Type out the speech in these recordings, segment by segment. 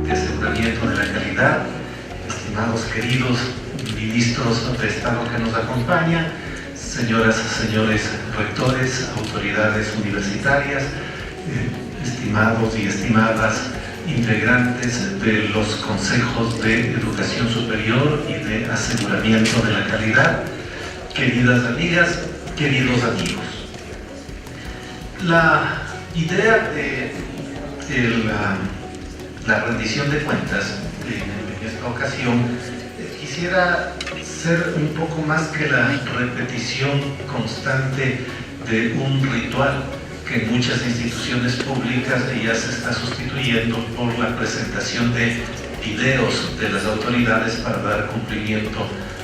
De aseguramiento de la calidad, estimados queridos ministros de Estado que nos acompañan, señoras, señores rectores, autoridades universitarias, estimados y estimadas integrantes de los consejos de educación superior y de aseguramiento de la calidad, queridas amigas, queridos amigos. La idea de la rendición de cuentas en esta ocasión quisiera ser un poco más que la repetición constante de un ritual que en muchas instituciones públicas ya se está sustituyendo por la presentación de videos de las autoridades para dar cumplimiento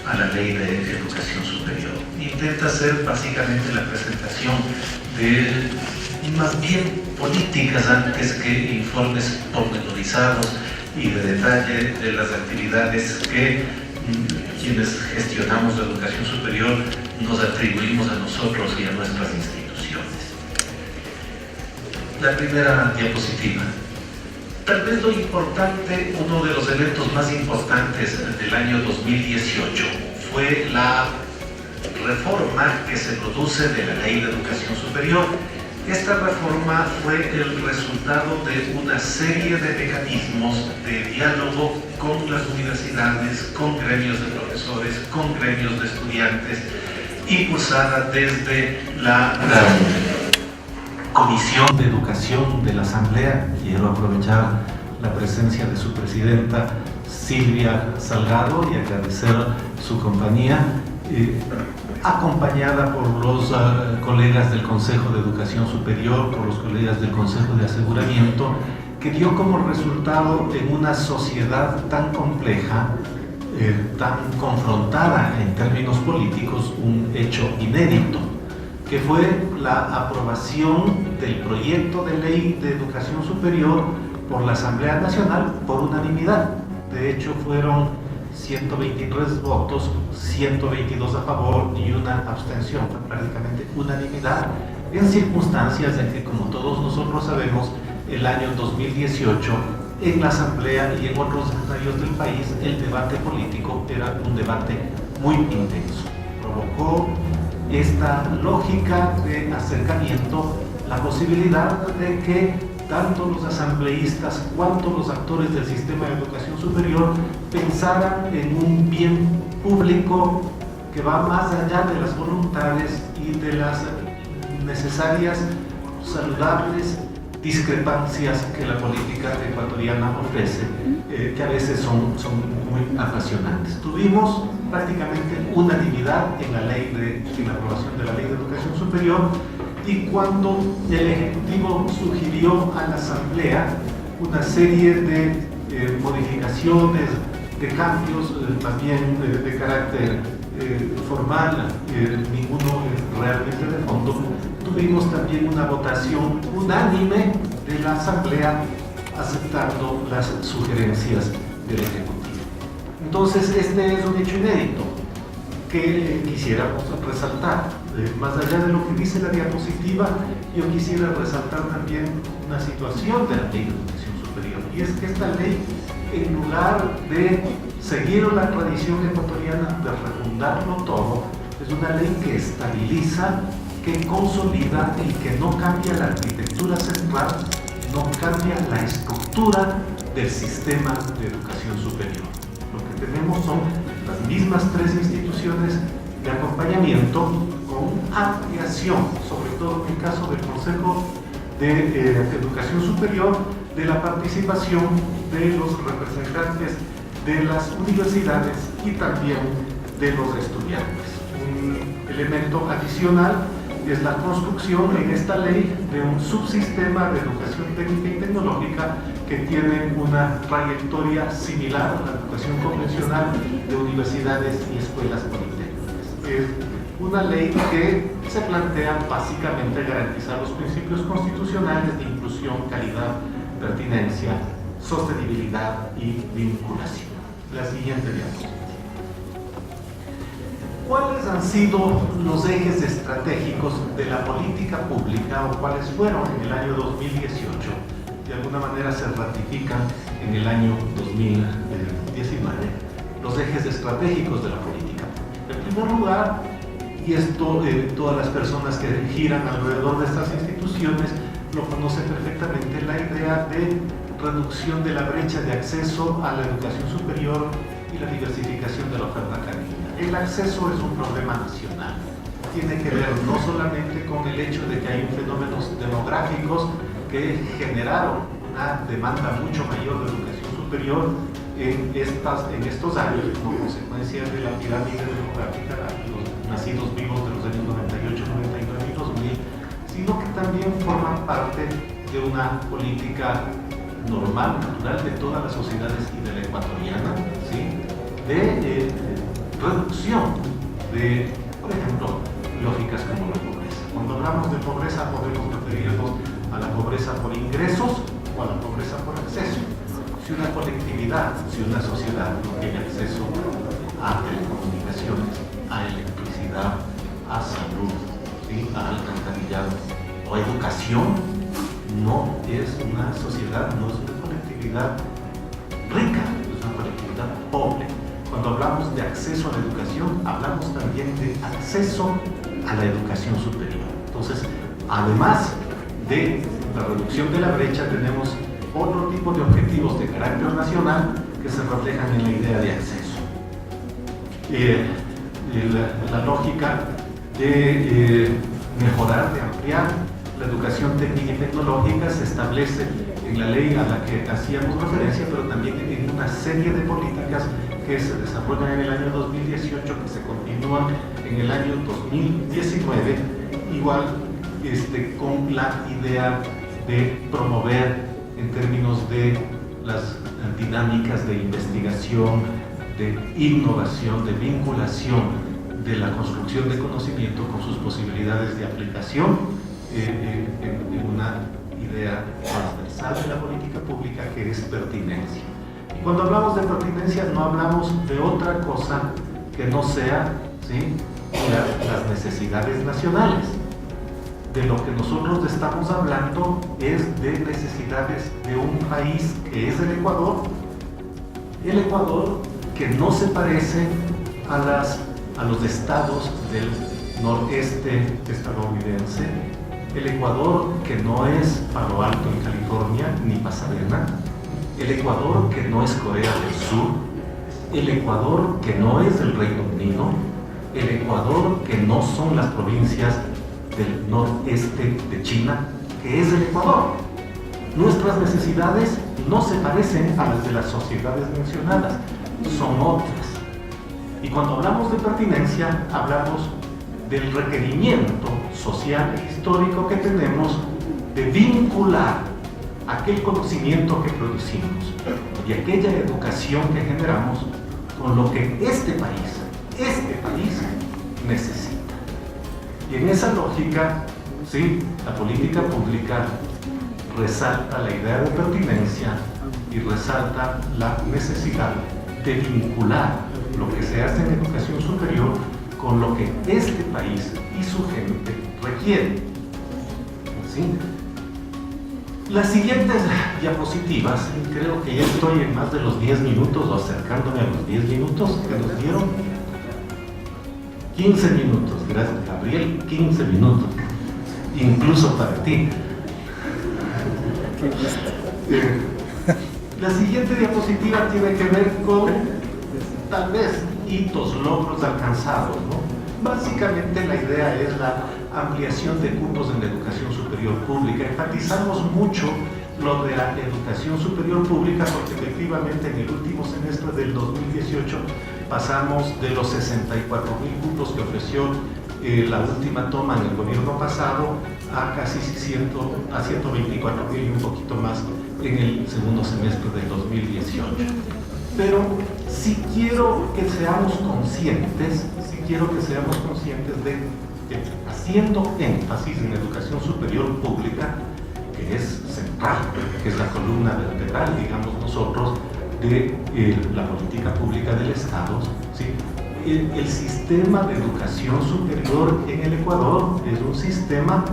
a la ley de educación superior. Intenta ser básicamente la presentación de más bien políticas antes que informes pormenorizados y de detalle de las actividades que quienes gestionamos la educación superior nos atribuimos a nosotros y a nuestras instituciones. La primera diapositiva. Tal vez lo importante, uno de los eventos más importantes del año 2018 fue la reforma que se produce de la Ley de Educación Superior. Esta reforma fue el resultado de una serie de mecanismos de diálogo con las universidades, con gremios de profesores, con gremios de estudiantes, impulsada desde la Comisión de Educación de la Asamblea. Quiero aprovechar la presencia de su presidenta Silvia Salgado y agradecer su compañía, acompañada por los colegas del Consejo de Educación Superior, por los colegas del Consejo de Aseguramiento, que dio como resultado en una sociedad tan compleja, tan confrontada en términos políticos, un hecho inédito, que fue la aprobación del proyecto de ley de educación superior por la Asamblea Nacional por unanimidad. De hecho, fueron 123 votos, 122 a favor y una abstención, prácticamente unanimidad, en circunstancias en que, como todos nosotros sabemos, el año 2018, en la Asamblea y en otros escenarios del país, el debate político era un debate muy intenso. Provocó esta lógica de acercamiento la posibilidad de que tanto los asambleístas cuanto los actores del sistema de educación superior pensaran en un bien público que va más allá de las voluntades y de las necesarias, saludables discrepancias que la política ecuatoriana ofrece, que a veces son muy apasionantes. Tuvimos prácticamente unanimidad en la aprobación de la Ley de Educación Superior, y cuando el Ejecutivo sugirió a la Asamblea una serie de modificaciones, de cambios, también de carácter formal, ninguno realmente de fondo, tuvimos también una votación unánime de la Asamblea aceptando las sugerencias del Ejecutivo. Entonces, este es un hecho inédito que quisiéramos resaltar. Más allá de lo que dice la diapositiva, yo quisiera resaltar también una situación de la Ley de Educación Superior, y es que esta ley, en lugar de seguir la tradición ecuatoriana de refundarlo todo, es una ley que estabiliza, que consolida y que no cambia la arquitectura central, no cambia la estructura del sistema de educación superior. Lo que tenemos son las mismas tres instituciones de acompañamiento con ampliación, sobre todo en el caso del Consejo de Educación Superior, de la participación de los representantes de las universidades y también de los estudiantes. Un elemento adicional es la construcción en esta ley de un subsistema de educación técnica y tecnológica que tiene una trayectoria similar a la educación convencional de universidades y escuelas politécnicas. Es una ley que se plantea básicamente garantizar los principios constitucionales de inclusión, calidad, pertinencia, sostenibilidad y vinculación. La siguiente diapositiva. ¿Cuáles han sido los ejes estratégicos de la política pública o cuáles fueron en el año 2018? De alguna manera se ratifican en el año 2019 los ejes estratégicos de la política. En primer lugar, y esto todas las personas que giran alrededor de estas instituciones lo conocen perfectamente, la idea de reducción de la brecha de acceso a la educación superior y la diversificación de la oferta académica. El acceso es un problema nacional. Tiene que ver no solamente con el hecho de que hay fenómenos demográficos que generaron una demanda mucho mayor de educación superior en estos años, como consecuencia de la pirámide demográfica, los nacidos vivos de los años 98, 99 y 2000, sino que también forman parte de una política normal, natural de todas las sociedades y de la ecuatoriana, ¿sí? De reducción de, por ejemplo, lógicas como la pobreza. Cuando hablamos de pobreza podemos referirnos a la pobreza por ingresos o a la pobreza por acceso. Si una colectividad, si una sociedad no tiene acceso a telecomunicaciones, a electricidad, a salud, ¿sí? A alcantarillado o a educación, no es una sociedad, no es una colectividad rica, es una colectividad pobre. Cuando hablamos de acceso a la educación, hablamos también de acceso a la educación superior. Entonces, además de la reducción de la brecha, tenemos otro tipo de objetivos de carácter nacional que se reflejan en la idea de acceso. La lógica de mejorar, de ampliar la educación técnica y tecnológica se establece en la ley a la que hacíamos referencia, pero también en una serie de políticas que se desarrollan en el año 2018, que se continúan en el año 2019, igual con la idea de promover en términos de las dinámicas de investigación, de innovación, de vinculación de la construcción de conocimiento con sus posibilidades de aplicación en una idea transversal de la política pública que es pertinencia. Y cuando hablamos de pertinencia no hablamos de otra cosa que no sea, ¿sí?, las necesidades nacionales. De lo que nosotros estamos hablando es de necesidades de un país que es el Ecuador que no se parece a los estados del noreste estadounidense, el Ecuador que no es Palo Alto en California ni Pasadena, el Ecuador que no es Corea del Sur, el Ecuador que no es el Reino Unido, el Ecuador que no son las provincias del noreste de China, que es el Ecuador. Nuestras necesidades no se parecen a las de las sociedades mencionadas, son otras. Y cuando hablamos de pertinencia, hablamos del requerimiento social e histórico que tenemos de vincular aquel conocimiento que producimos y aquella educación que generamos con lo que este país necesita. Y en esa lógica, sí, la política pública resalta la idea de pertinencia y resalta la necesidad de vincular lo que se hace en educación superior con lo que este país y su gente requiere. ¿Sí? Las siguientes diapositivas, creo que ya estoy en más de los 10 minutos o acercándome a los 10 minutos que nos dieron. 15 minutos, gracias Gabriel, 15 minutos, incluso para ti. La siguiente diapositiva tiene que ver con, tal vez, hitos, logros alcanzados, ¿no? Básicamente la idea es la ampliación de cupos en la educación superior pública. Enfatizamos mucho lo de la educación superior pública porque efectivamente en el último semestre del 2018 pasamos de los 64,000 cupos que ofreció la última toma en el gobierno pasado a casi 124,000 y un poquito más en el segundo semestre del 2018. Pero si quiero que seamos conscientes de que haciendo énfasis en educación superior pública, que es central, que es la columna vertebral, digamos nosotros, de la política pública del Estado, ¿sí? el sistema de educación superior en el Ecuador es un sistema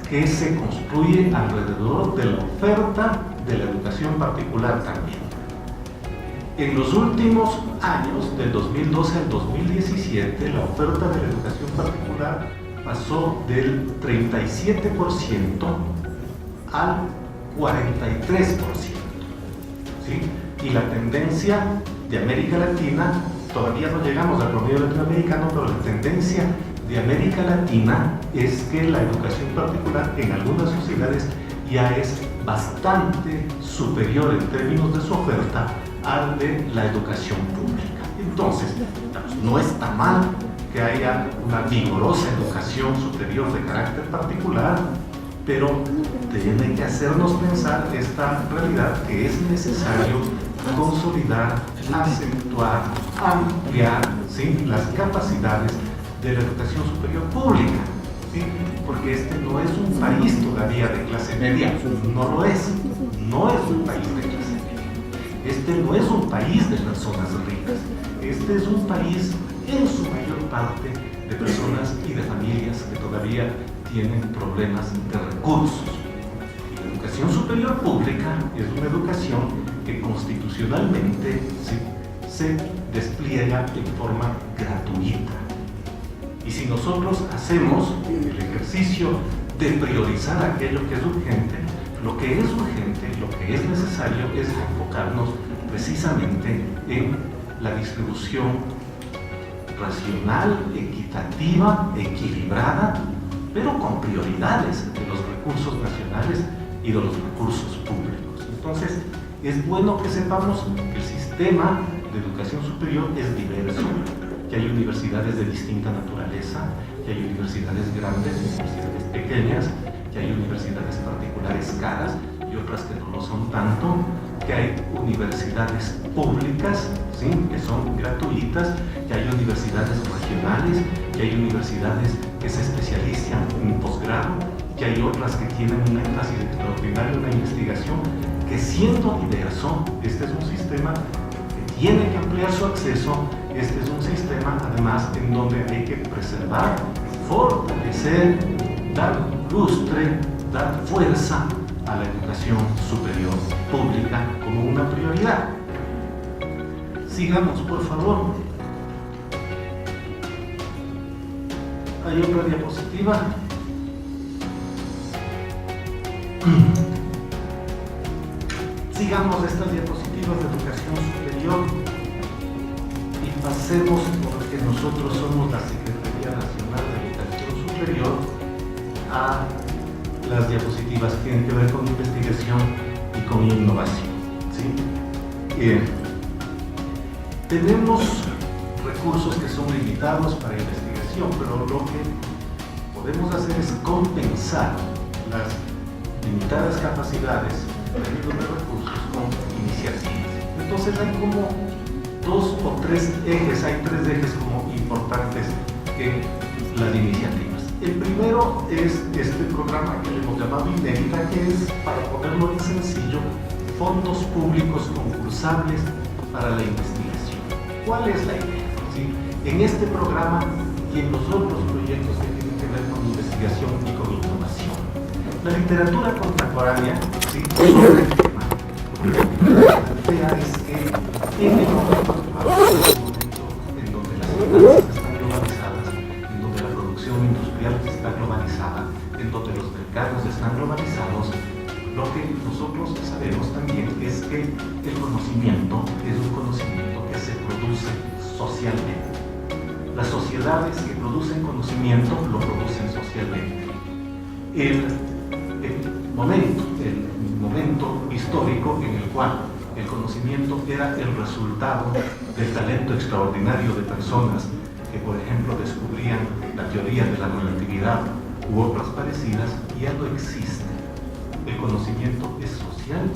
que se construye alrededor de la oferta de la educación particular también. En los últimos años, del 2012 al 2017, la oferta de la educación particular pasó del 37% al 43%, ¿sí? Y la tendencia de América Latina, todavía no llegamos al promedio latinoamericano, pero la tendencia de América Latina es que la educación particular en algunas sociedades ya es bastante superior en términos de su oferta al de la educación pública. Entonces, no está mal que haya una vigorosa educación superior de carácter particular, pero tiene que hacernos pensar esta realidad que es necesario consolidar, acentuar, ampliar, ¿sí?, las capacidades de la educación superior pública, ¿sí? Porque este no es un país todavía de clase media, no lo es, no es un país de clase media, este no es un país de personas ricas, este es un país en su mayor parte de personas y de familias que todavía tienen problemas de recursos. Y la educación superior pública es una educación que constitucionalmente se despliega en forma gratuita. Y si nosotros hacemos el ejercicio de priorizar aquello que es urgente, lo que es necesario es enfocarnos precisamente en la distribución racional, equitativa, equilibrada, pero con prioridades de los recursos nacionales y de los recursos públicos. Entonces, es bueno que sepamos que el sistema de educación superior es diverso, que hay universidades de distinta naturaleza, que hay universidades grandes, universidades pequeñas, que hay universidades particulares caras y otras que no lo son tanto, que hay universidades públicas, ¿sí?, que son gratuitas, que hay universidades regionales, que hay universidades que se especializan en posgrado, que hay otras que tienen un énfasis extraordinario en la investigación, que siendo diverso, este es un sistema que tiene que ampliar su acceso. Este es un sistema, además, en donde hay que preservar, fortalecer, dar lustre, dar fuerza a la educación superior pública como una prioridad. Sigamos, por favor. Hay otra diapositiva. Sigamos estas diapositivas de educación superior y pasemos por lo que nosotros somos la Secretaría Nacional de Educación Superior a las diapositivas que tienen que ver con investigación y con innovación, ¿sí? Tenemos recursos que son limitados para investigación, pero lo que podemos hacer es compensar las limitadas capacidades de recursos con iniciativas. Entonces hay como dos o tres ejes, hay tres ejes como importantes en las iniciativas. El primero es este programa que le hemos llamado Inédita, que es, para ponerlo en sencillo, fondos públicos concursables para la investigación. ¿Cuál es la idea? ¿Sí? En este programa y en los otros proyectos que tienen que ver con investigación y con innovación, la literatura contemporánea, ¿sí?, sobre el tema, la idea es que en el momento en donde las finanzas están globalizadas, en donde la producción industrial está globalizada, en donde los mercados están globalizados, lo que nosotros sabemos también es que el conocimiento es un conocimiento que se produce socialmente. Las sociedades que producen conocimiento lo producen socialmente. El momento histórico en el cual el conocimiento era el resultado del talento extraordinario de personas que, por ejemplo, descubrían la teoría de la relatividad u otras parecidas, ya no existe. El conocimiento es social,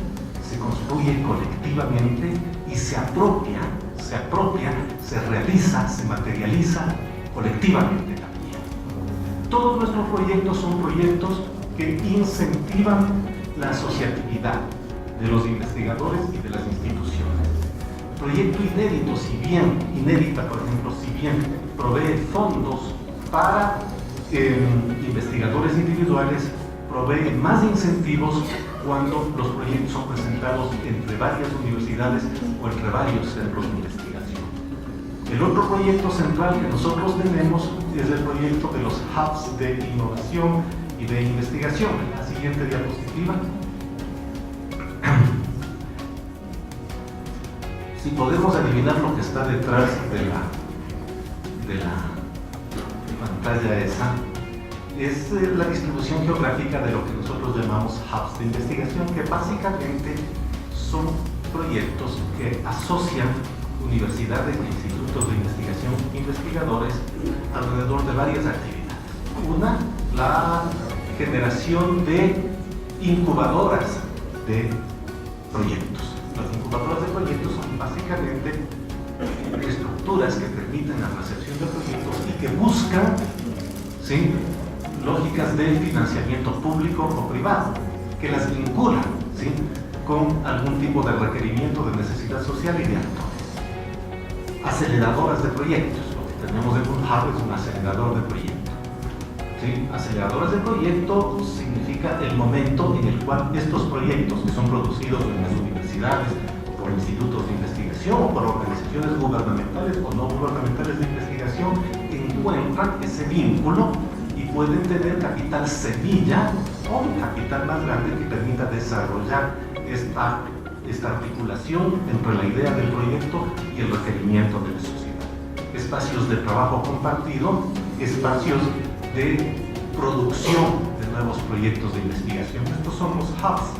se construye colectivamente y se apropia, se realiza, se materializa colectivamente también. Todos nuestros proyectos son proyectos que incentivan la asociatividad de los investigadores y de las instituciones. proyecto inédito, inédita, por ejemplo, si bien provee fondos para investigadores individuales, provee más incentivos cuando los proyectos son presentados entre varias universidades o entre varios centros de investigación. El otro proyecto central que nosotros tenemos es el proyecto de los hubs de innovación y de investigación. La siguiente diapositiva. Si podemos adivinar lo que está detrás de la pantalla esa, es la distribución geográfica de lo que nosotros llamamos hubs de investigación, que básicamente son proyectos que asocian universidades e institutos de investigación, investigadores, alrededor de varias actividades. Una, la generación de incubadoras de proyectos. Las incubadoras de proyectos son básicamente estructuras que permiten la recepción de proyectos y que buscan, ¿sí?, lógicas de financiamiento público o privado, que las vinculan, ¿sí?, con algún tipo de requerimiento de necesidad social y de actores. Aceleradoras de proyectos. Lo que tenemos en un hub es un acelerador de proyectos. ¿Sí? Aceleradoras de proyecto significa el momento en el cual estos proyectos, que son producidos en las universidades, por institutos de investigación o por organizaciones gubernamentales o no gubernamentales de investigación, encuentran ese vínculo y pueden tener capital semilla o capital más grande que permita desarrollar esta articulación entre la idea del proyecto y el requerimiento de la sociedad. Espacios de trabajo compartido, espacios de producción de nuevos proyectos de investigación. Estos son los hubs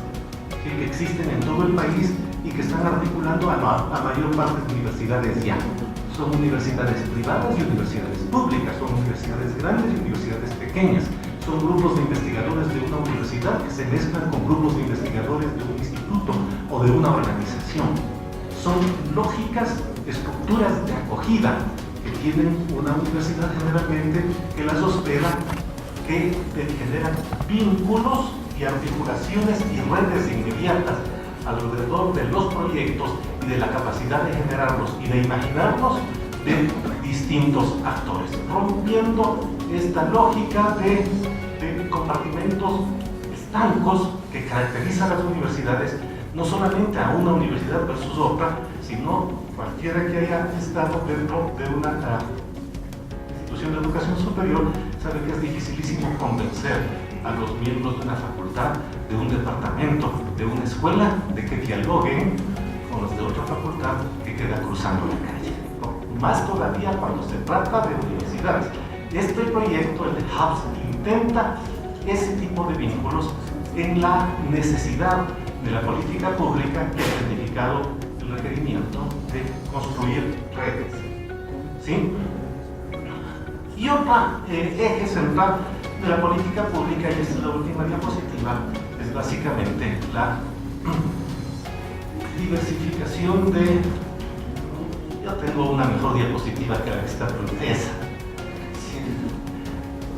que existen en todo el país y que están articulando a mayor parte de universidades ya. Son universidades privadas y universidades públicas, son universidades grandes y universidades pequeñas. Son grupos de investigadores de una universidad que se mezclan con grupos de investigadores de un instituto o de una organización. Son lógicas, estructuras de acogida que tienen una universidad generalmente, que las hospeda, que generan vínculos y articulaciones y redes inmediatas alrededor de los proyectos y de la capacidad de generarlos y de imaginarlos de distintos actores, rompiendo esta lógica de compartimentos estancos que caracteriza a las universidades, no solamente a una universidad versus otra, sino cualquiera que haya estado dentro de una institución de educación superior sabe que es dificilísimo convencer a los miembros de una facultad, de un departamento, de una escuela, de que dialoguen con los de otra facultad que queda cruzando la calle. Más todavía cuando se trata de universidades. Este proyecto, el de Hubs, intenta ese tipo de vínculos en la necesidad de la política pública que ha significado el requerimiento de construir redes. ¿Sí? Y otro eje central de la política pública, y esta es la última diapositiva, es básicamente la diversificación de... Yo tengo una mejor diapositiva que la que está esa.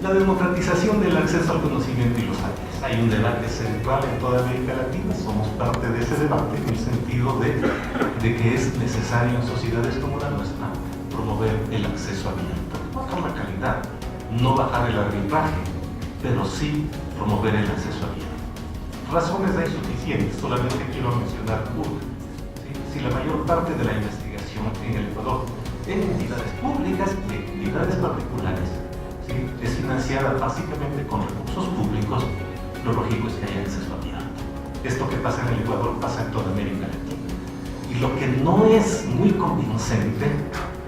La democratización del acceso al conocimiento y los saberes. Hay un debate central en toda América Latina, somos parte de ese debate en el sentido de que es necesario en sociedades como la nuestra promover el acceso abierto. No bajar la calidad, no bajar el arbitraje, pero sí promover el acceso abierto. Razones hay suficientes, solamente quiero mencionar una. Si la mayor parte de la investigación en el Ecuador en entidades públicas y en entidades particulares, ¿sí?, es financiada básicamente con recursos públicos, lo lógico es que haya acceso abierto. Esto que pasa en el Ecuador pasa en toda América Latina. Y lo que no es muy convincente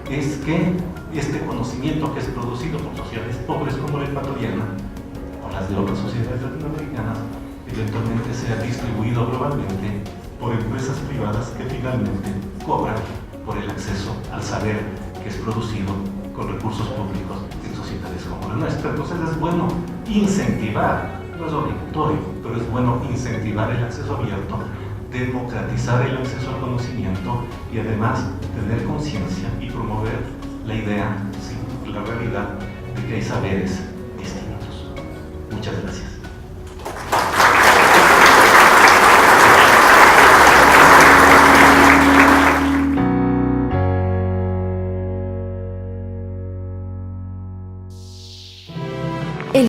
es que este conocimiento que es producido por sociedades pobres como la ecuatoriana o las de otras sociedades latinoamericanas eventualmente sea distribuido globalmente por empresas privadas que finalmente cobran por el acceso al saber que es producido con recursos públicos en sociedades como la nuestra. Entonces es bueno incentivar, no es obligatorio, pero es bueno incentivar el acceso abierto, democratizar el acceso al conocimiento y además tener conciencia y promover la idea, sí, la realidad de que hay saberes